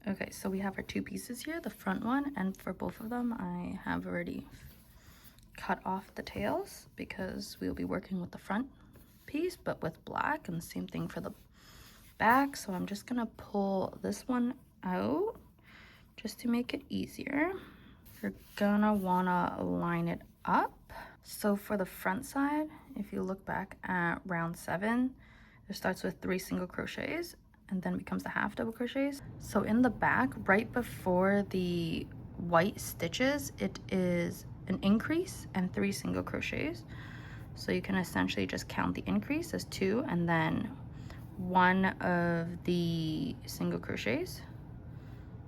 Okay, so we have our two pieces here, the front one, and for both of them I have already cut off the tails because we'll be working with the front piece but with black, and the same thing for the back. So I'm just gonna pull this one out just to make it easier. You're gonna wanna line it up. So for the front side, if you look back at round 7, it starts with 3 single crochets and then becomes the half double crochets. So in the back, right before the white stitches, it is an increase and 3 single crochets. So you can essentially just count the increase as 2 and then 1 of the single crochets.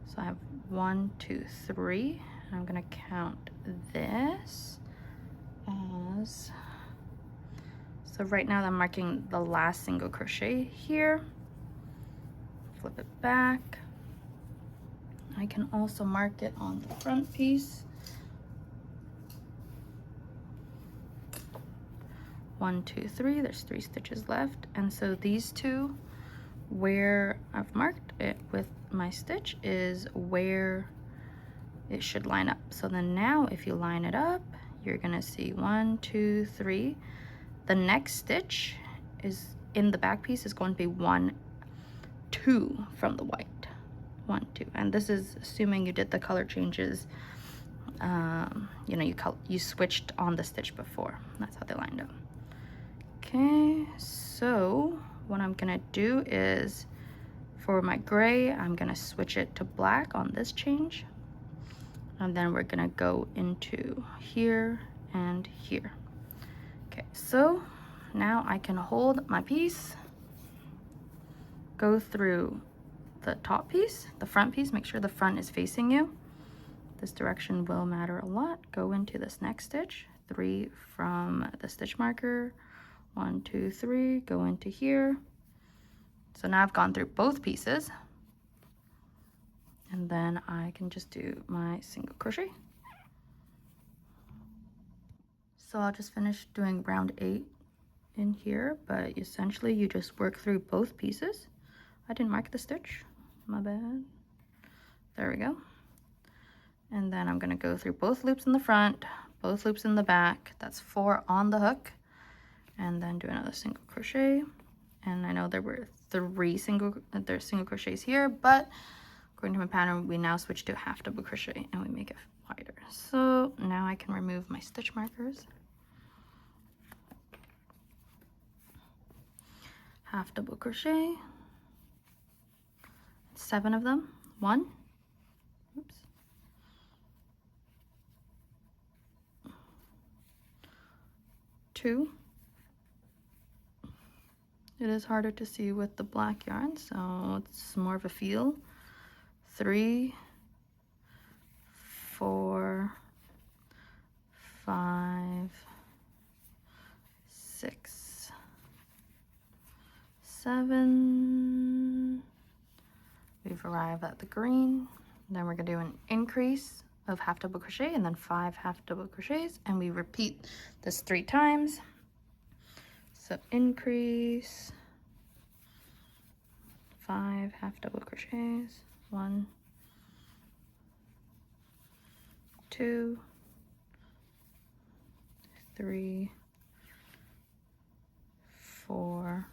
So I have 1, 2, 3, and I'm gonna count this as, so right now I'm marking the last single crochet here. Flip it back. I can also mark it on the front piece. 1, 2, 3, there's 3 stitches left. And so these two, where I've marked it with my stitch, is where it should line up. So then now if you line it up, you're gonna see 1, 2, 3. The next stitch is in the back piece is going to be 1, 2 from the white. 1, 2, and this is assuming you did the color changes. You know, you switched on the stitch before. That's how they lined up. Okay, so what I'm gonna do is for my gray, I'm gonna switch it to black on this change, and then we're gonna go into here and here. Okay, so now I can hold my piece, go through the top piece, the front piece, make sure the front is facing you. This direction will matter a lot. Go into this next stitch, 3 from the stitch marker, 1, 2, 3, go into here. So now I've gone through both pieces, and then I can just do my single crochet. So I'll just finish doing round 8 in here, but essentially you just work through both pieces. I didn't mark the stitch, my bad. There we go. And then I'm gonna go through both loops in the front, both loops in the back. That's 4 on the hook, and then do another single crochet. And I know there were 3 single crochets here, but according to my pattern, we now switch to half double crochet and we make it wider. So now I can remove my stitch markers. Half double crochet, 7 of them. 1, oops, 2. It is harder to see with the black yarn, so it's more of a feel. 3, 4, 5, 6, 7. We've arrived at the green. Then we're gonna do an increase of half double crochet and then 5 half double crochets, and we repeat this 3 times. So increase, 5 half double crochets, 1, 2, 3, 4,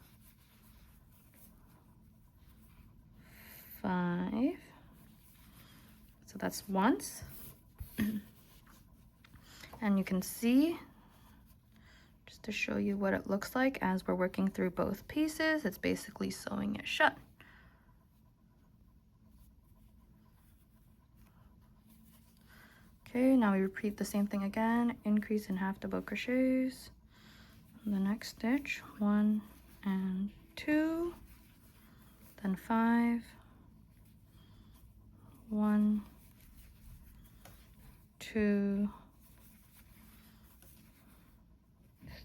5. So that's once. And you can see, just to show you what it looks like as we're working through both pieces, it's basically sewing it shut. Okay, now we repeat the same thing again, increase in half double crochets. The next stitch, 1 and 2, then 5, 1, 2,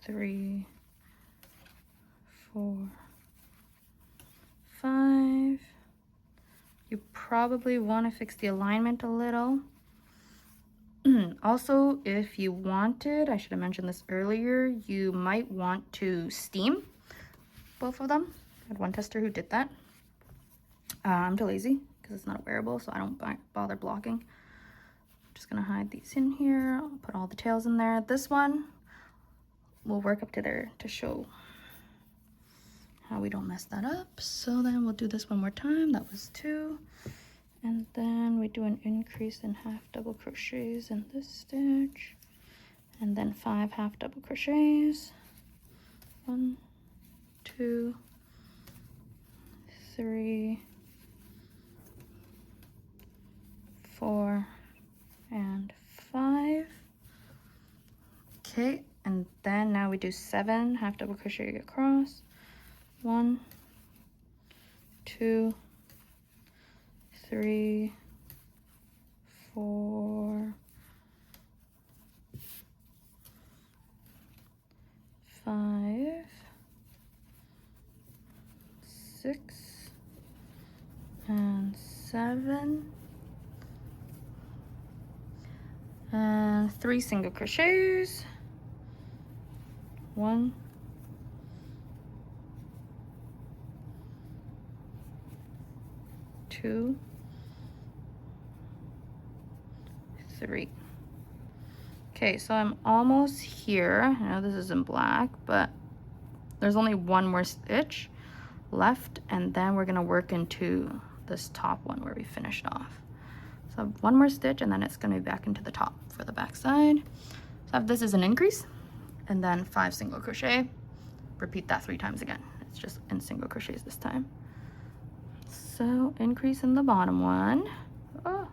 3, 4, 5. You probably want to fix the alignment a little. Also, if you wanted, I should have mentioned this earlier, you might want to steam both of them. I had one tester who did that. I'm too lazy because it's not a wearable, so I don't bother blocking. I'm just gonna hide these in here. I'll put all the tails in there. This one we'll work up to there to show how we don't mess that up. So then we'll do this one more time. That was 2. And then we do an increase in half double crochets in this stitch. And then 5 half double crochets. 1, 2, 3, 4, and 5. Okay, and then now we do 7 half double crochet across. 1, 2, 3, 4, 5, 6, and 7, and 3 single crochets. 1, 2, 3. Okay, so I'm almost here. I know this isn't black, but there's only one more stitch left, and then we're gonna work into this top one where we finished off. So I have one more stitch, and then it's gonna be back into the top for the back side. So I have this as an increase, and then 5 single crochet. Repeat that 3 times again. It's just in single crochets this time. So increase in the bottom one. Oh,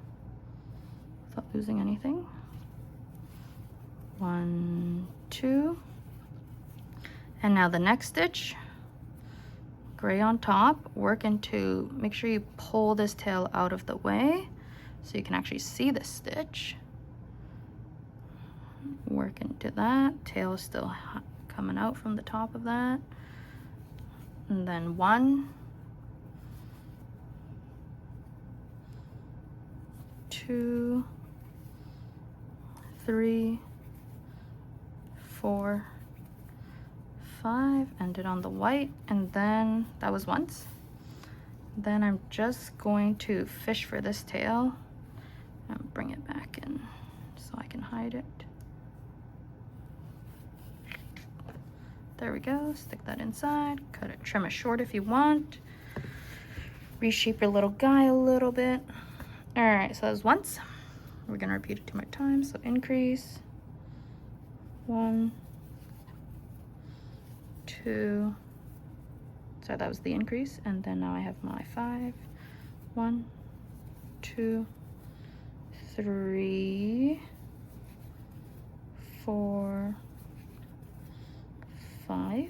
without losing anything. 1, 2. And now the next stitch, gray on top, work into, make sure you pull this tail out of the way so you can actually see this stitch. Work into that, tail is still coming out from the top of that. And then 1, 2, 3, 4, 5, ended on the white, and then that was once. Then I'm just going to fish for this tail and bring it back in so I can hide it. There we go, stick that inside, cut it, trim it short if you want. Reshape your little guy a little bit. All right, so that was once. We're gonna repeat it 2 more times, so increase. 1, 2, so that was the increase, and then now I have my 5. 1, 2, 3, 4, 5.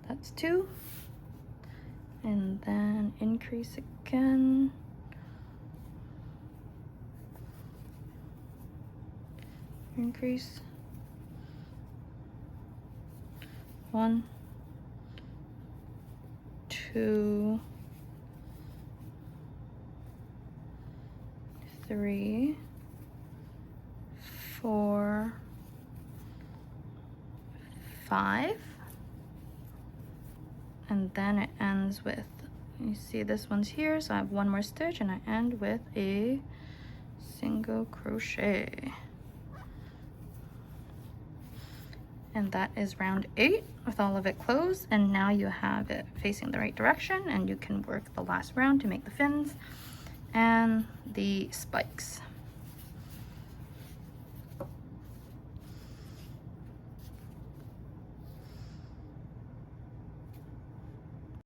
That's 2. And then increase again. Increase. 1, 2, 3, 4, 5. And then it ends with, you see this one's here, so I have one more stitch and I end with a single crochet. And that is round 8 with all of it closed, and now you have it facing the right direction, and you can work the last round to make the fins and the spikes.